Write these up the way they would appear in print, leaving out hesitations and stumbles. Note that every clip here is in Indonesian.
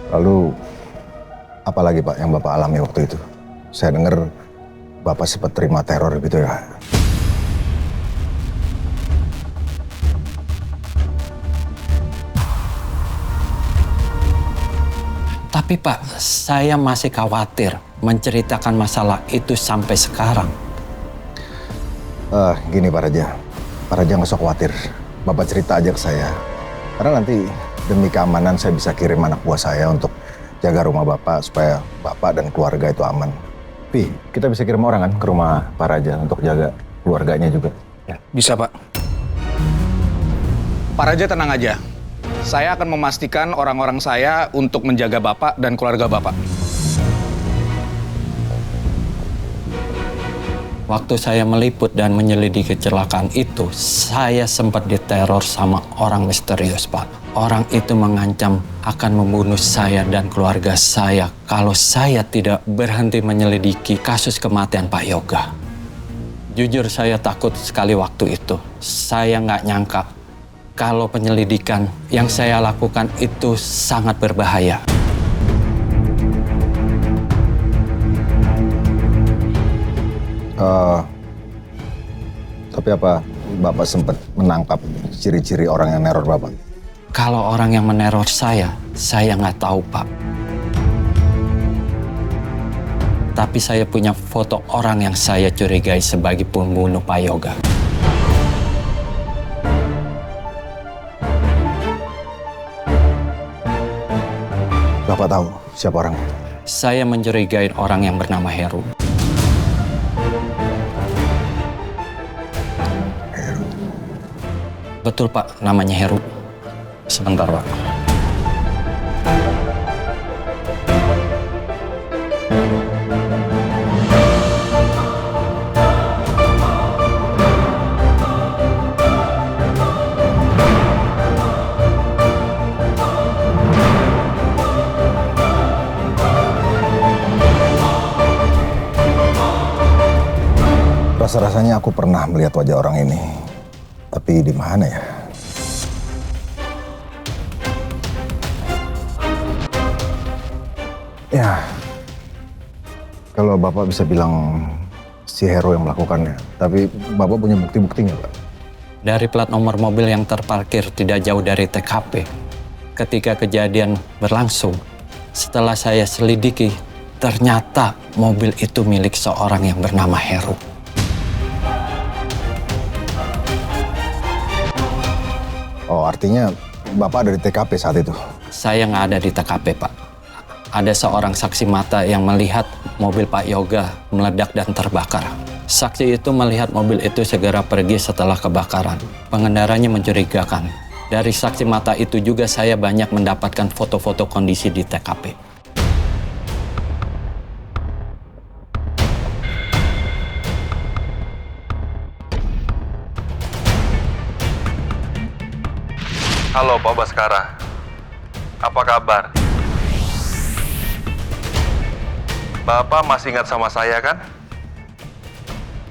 Lalu apa lagi Pak yang Bapak alami waktu itu? Saya dengar Bapak sempat terima teror gitu ya. Tapi Pak, saya masih khawatir menceritakan masalah itu sampai sekarang. Gini Pak Raja. Pak Raja nggak usah khawatir. Bapak cerita aja ke saya. Karena nanti demi keamanan saya bisa kirim anak buah saya untuk jaga rumah Bapak supaya Bapak dan keluarga itu aman. Pi, kita bisa kirim orang kan ke rumah Pak Raja untuk jaga keluarganya juga. Ya. Bisa, Pak. Pak Raja tenang aja. Saya akan memastikan orang-orang saya untuk menjaga Bapak dan keluarga Bapak. Waktu saya meliput dan menyelidiki kecelakaan itu, saya sempat diteror sama orang misterius, Pak. Orang itu mengancam akan membunuh saya dan keluarga saya kalau saya tidak berhenti menyelidiki kasus kematian Pak Yoga. Jujur saya takut sekali waktu itu. Saya nggak nyangka kalau penyelidikan yang saya lakukan itu sangat berbahaya. Tapi apa Bapak sempat menangkap ciri-ciri orang yang neror Bapak? Kalau orang yang meneror saya nggak tahu, Pak. Tapi saya punya foto orang yang saya curigai sebagai pembunuh Pak Yoga. Bapak tahu siapa orangnya? Saya mencurigai orang yang bernama Heru. Betul Pak, namanya Heru. Sebentar Pak. Rasa-rasanya aku pernah melihat wajah orang ini. Tapi di mana ya? Ya, kalau Bapak bisa bilang si Hero yang melakukannya. Tapi Bapak punya bukti-buktinya, Pak? Dari plat nomor mobil yang terparkir tidak jauh dari TKP. Ketika kejadian berlangsung, setelah saya selidiki, ternyata mobil itu milik seorang yang bernama Heru. Oh, artinya Bapak ada di TKP saat itu? Saya nggak ada di TKP, Pak. Ada seorang saksi mata yang melihat mobil Pak Yoga meledak dan terbakar. Saksi itu melihat mobil itu segera pergi setelah kebakaran. Pengendaranya mencurigakan. Dari saksi mata itu juga saya banyak mendapatkan foto-foto kondisi di TKP. Halo Pak Baskara, apa kabar? Bapak masih ingat sama saya kan?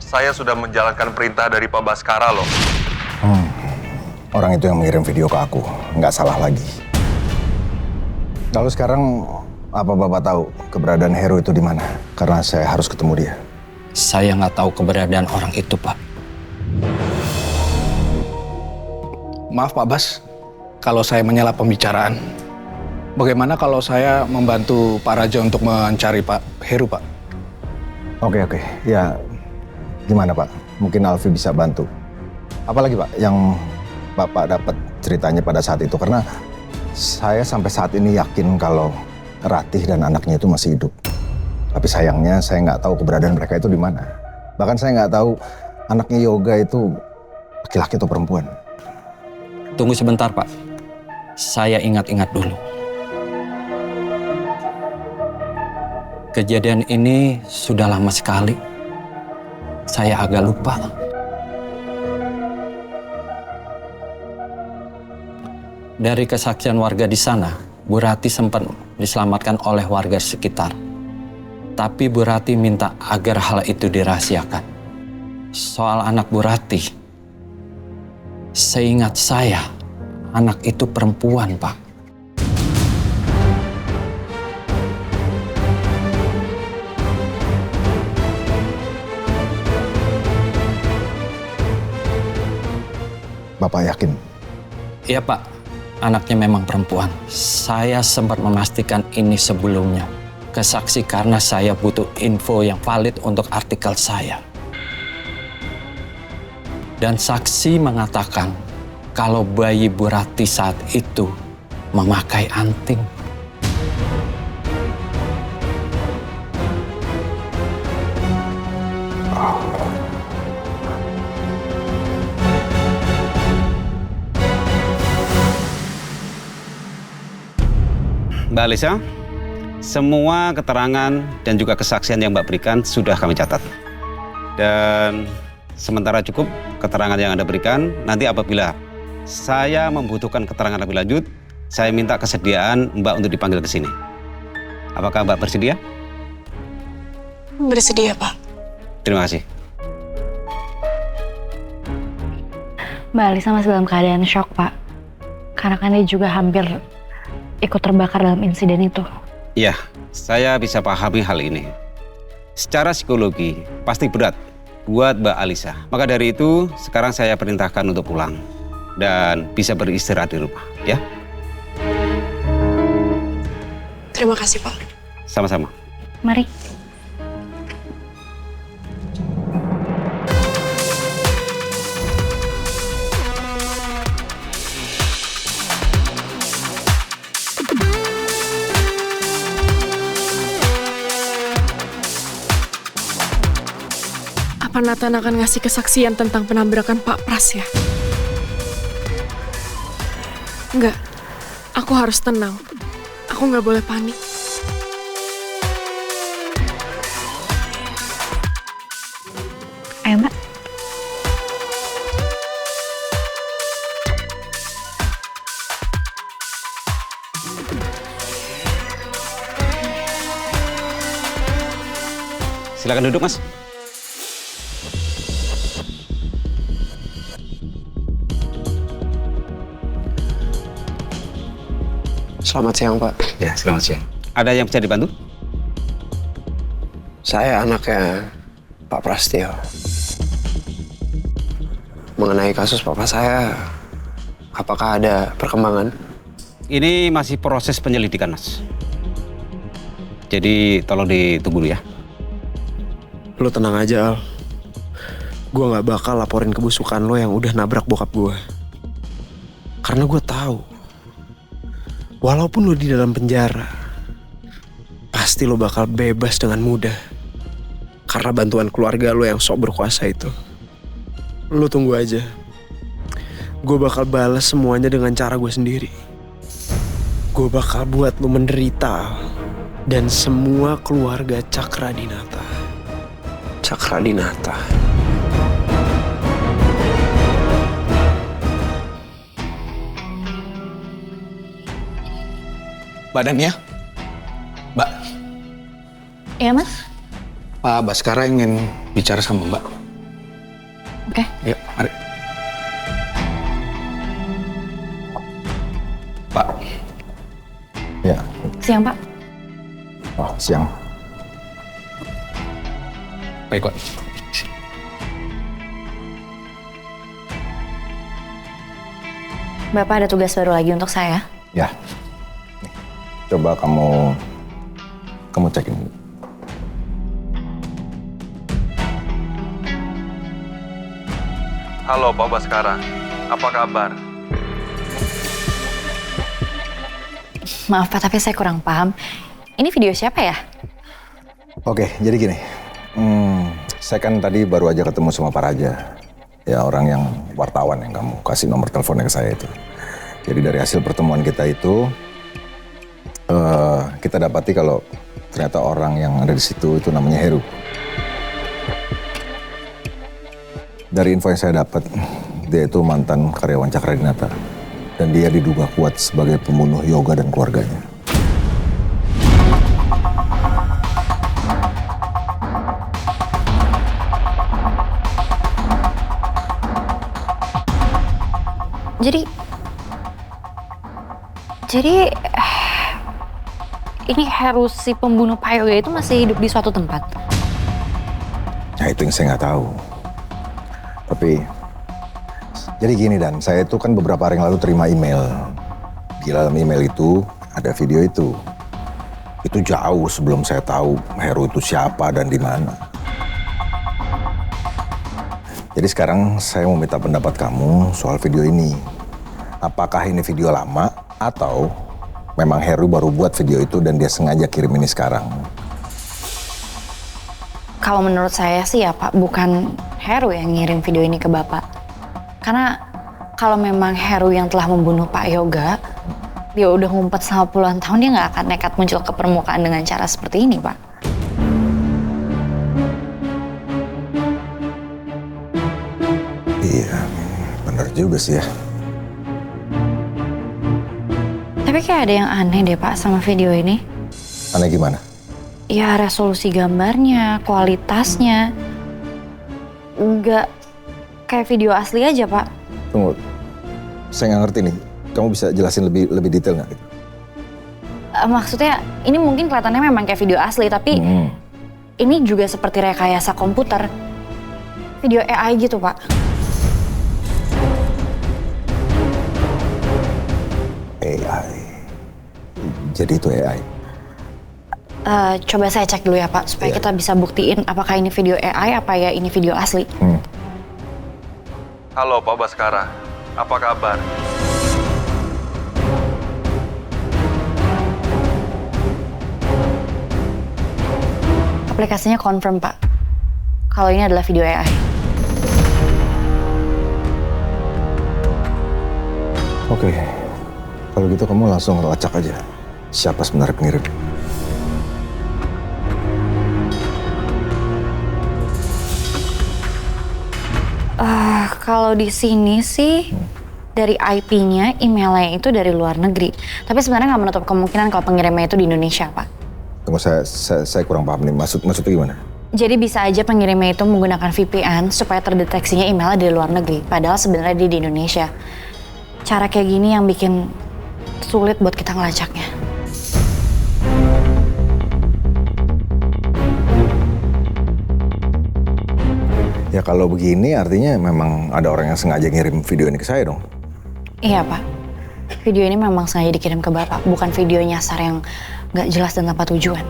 Saya sudah menjalankan perintah dari Pak Baskara loh. Orang itu yang mengirim video ke aku, nggak salah lagi. Lalu sekarang apa Bapak tahu keberadaan Heru itu di mana? Karena saya harus ketemu dia. Saya nggak tahu keberadaan orang itu, Pak. Maaf Pak Bas, kalau saya menyela pembicaraan. Bagaimana kalau saya membantu Pak Raja untuk mencari Pak Heru, Pak? Oke. Ya, gimana Pak? Mungkin Alfi bisa bantu. Apalagi Pak yang Bapak dapat ceritanya pada saat itu? Karena saya sampai saat ini yakin kalau Ratih dan anaknya itu masih hidup. Tapi sayangnya saya nggak tahu keberadaan mereka itu di mana. Bahkan saya nggak tahu anaknya Yoga itu laki-laki atau perempuan. Tunggu sebentar, Pak. Saya ingat-ingat dulu. Kejadian ini sudah lama sekali. Saya agak lupa. Dari kesaksian warga di sana, Bu Rati sempat diselamatkan oleh warga sekitar. Tapi Bu Rati minta agar hal itu dirahasiakan. Soal anak Bu Rati, seingat saya, anak itu perempuan, Pak. Bapak yakin? Iya Pak, anaknya memang perempuan. Saya sempat memastikan ini sebelumnya ke saksi karena saya butuh info yang valid untuk artikel saya. Dan saksi mengatakan kalau bayi Bu Rati saat itu memakai anting. Mbak Alisa, semua keterangan dan juga kesaksian yang Mbak berikan sudah kami catat. Dan sementara cukup keterangan yang Anda berikan, nanti apabila saya membutuhkan keterangan lebih lanjut, saya minta kesediaan Mbak untuk dipanggil ke sini. Apakah Mbak bersedia? Bersedia, Pak. Terima kasih. Mbak Alisa masih dalam keadaan shock, Pak. Karena kan dia juga hampir ikut terbakar dalam insiden itu. Iya, saya bisa pahami hal ini. Secara psikologi, pasti berat buat Mbak Alisa. Maka dari itu, sekarang saya perintahkan untuk pulang. Dan bisa beristirahat di rumah, ya? Terima kasih, Pak. Sama-sama. Mari. Apa Nathan akan ngasih kesaksian tentang penabrakan Pak Pras ya? Enggak, aku harus tenang. Aku nggak boleh panik. Ayo, Mbak. Silakan duduk, Mas. Selamat siang, Pak. Ya, selamat siang. Ada yang bisa dibantu? Saya anaknya Pak Prastio. Mengenai kasus papa saya, apakah ada perkembangan? Ini masih proses penyelidikan, Mas. Jadi tolong ditunggu dulu ya. Lo tenang aja, Al. Gue gak bakal laporin kebusukan lo yang udah nabrak bokap gue. Karena gue tahu, walaupun lo di dalam penjara, pasti lo bakal bebas dengan mudah. Karena bantuan keluarga lo yang sok berkuasa itu. Lo tunggu aja. Gue bakal balas semuanya dengan cara gue sendiri. Gue bakal buat lo menderita, Al. Dan semua keluarga Cakradinata. Cakradinata. Badannya? Mbak, Iya, Mas? Pak Baskara ingin bicara sama Mbak. Oke. Yuk, mari. Pak, Ya. Siang, Pak. Oh, siang. baik, Pak. Bapak ada tugas baru lagi untuk saya. Ya. Nih, coba kamu cekin dulu. Halo Pak Baskara, apa kabar? Maaf, Pak, tapi saya kurang paham. Ini video siapa ya? Oke, jadi gini. Saya kan tadi baru aja ketemu sama Pak Raja. Ya, orang yang wartawan yang kamu kasih nomor teleponnya ke saya itu. Jadi dari hasil pertemuan kita itu, kita dapati kalau ternyata orang yang ada di situ itu namanya Heru. Dari info yang saya dapat, dia itu mantan karyawan Cakradinata. Dan dia diduga kuat sebagai pembunuh Yoga dan keluarganya. Jadi ini Heru si pembunuh Pak Yoga itu masih hidup di suatu tempat. Ya itu yang saya nggak tahu. Tapi Jadi gini Dan, saya itu kan beberapa hari yang lalu terima email. Di dalam email itu ada video itu. Itu jauh sebelum saya tahu Heru itu siapa dan di mana. Jadi sekarang saya mau minta pendapat kamu soal video ini. Apakah ini video lama atau memang Heru baru buat video itu dan dia sengaja kirim ini sekarang? Kalau menurut saya sih ya Pak, bukan Heru yang ngirim video ini ke Bapak. Karena kalau memang Heru yang telah membunuh Pak Yoga, dia udah ngumpet selama puluhan tahun, dia nggak akan nekat muncul ke permukaan dengan cara seperti ini, Pak. Iya, benar juga sih ya. Tapi kayak ada yang aneh deh Pak sama video ini. Aneh gimana? Ya resolusi gambarnya, kualitasnya, nggak kayak video asli aja Pak. Tunggu, saya nggak ngerti nih. Kamu bisa jelasin lebih detail nggak? Maksudnya ini mungkin kelihatannya memang kayak video asli, tapi ini juga seperti rekayasa komputer. Video AI gitu Pak. AI. Jadi itu AI? Coba saya cek dulu ya Pak, supaya kita bisa buktiin apakah ini video AI apa ya ini video asli. Halo Pak Baskara, apa kabar? Aplikasinya confirm Pak, kalau ini adalah video AI. Oke, kalau gitu kamu langsung lacak aja siapa sebenarnya pengirim. Kalau di sini sih dari IP-nya, emailnya itu dari luar negeri. Tapi sebenarnya nggak menutup kemungkinan kalau pengirimnya itu di Indonesia, Pak. Tunggu, saya kurang paham nih. Maksudnya gimana? Jadi bisa aja pengirimnya itu menggunakan VPN supaya terdeteksinya emailnya dari luar negeri. Padahal sebenarnya dia di Indonesia. Cara kayak gini yang bikin sulit buat kita ngelacaknya. Ya kalau begini artinya memang ada orang yang sengaja ngirim video ini ke saya dong. Iya Pak, video ini memang sengaja dikirim ke Bapak, bukan video nyasar yang nggak jelas dan tanpa tujuan.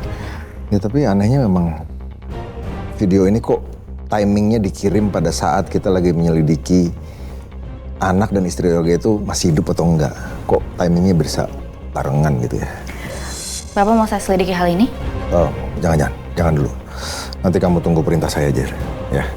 Ya tapi anehnya memang video ini kok timingnya dikirim pada saat kita lagi menyelidiki anak dan istri Yoga itu masih hidup atau enggak. Kok timingnya bisa barengan gitu ya. Bapak mau saya selidiki hal ini? Oh, jangan dulu. Nanti kamu tunggu perintah saya aja ya.